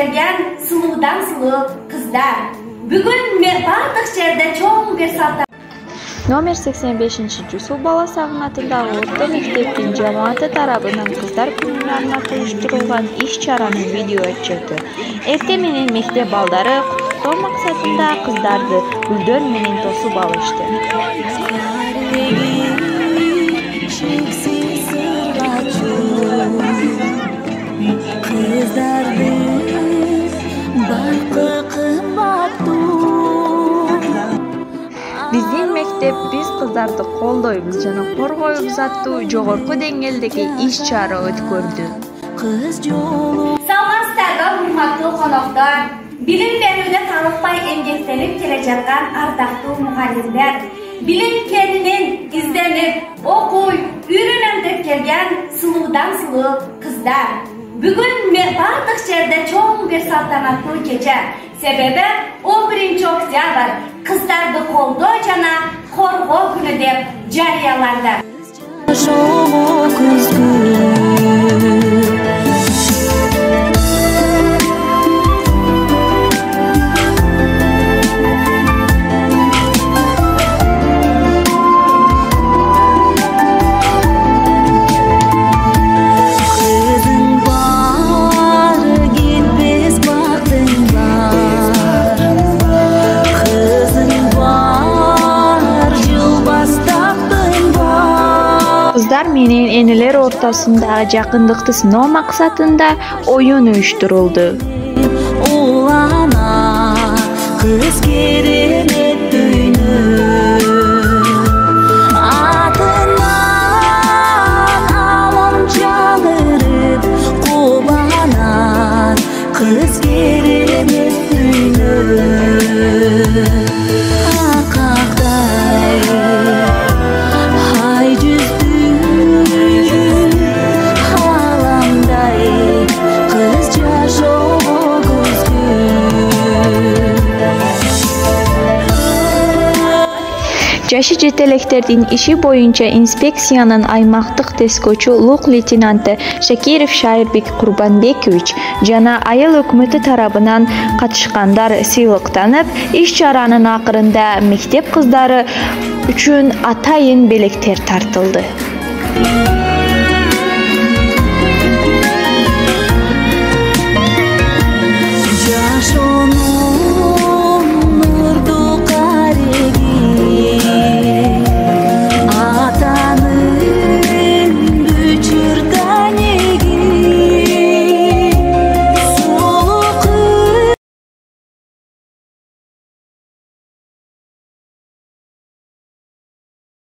kelgen suludan sulu kızlar. Bugün bardıq jerde çoğun bir saltan. Номер 85-ci Суу бала сагынатындагы орто мектептин жамааты тарабынан кыздар күнүнө арнап уюштурулган иш-чаранын видео отчету. Эртең менен мектеп балдары куттуктоо максатында кыздарды гүлдөр менен тосуп алышты. Биздин мектеп биз кыздарды колдойбуз жана коргойбуз аттуу жогорку деңгээлдеги иш-чара өткөрдү. Salmansızlarga hurmatlı konuklar, bilim berүүde kalıpbay emgeklenip kele жаткан ardaqtуу muhallimler, bilim keninin izlenip, okuy, ürünüm dep kelgen suludan sulu kızlar. Bugün bardıq jerde çoğun bir saltanatlı keche. Sebebi 11 oktyabr kızlardı koldoo jana korgoo günü dep jarıyalandı. Kızlar menен eneler ortasındагы жакындыкты сыноо максатында оюн уюштурулду. Kız керемет дүйнө атынан алам жагырып кубанат кыз керемет дүйнө акактай ай жүздүү аламдай кыз жашоо Жашы жетелектердин иши боюнча инспекциянын аймактык тескөчү Лук лейтенанты Шакиров Шайырбек Курбанбекович жана айыл өкмөтү тарабынан катышкандар сыйлыктанып, иш-чаранын акырында мектеп кыздары үчүн атайын белектер тартылды.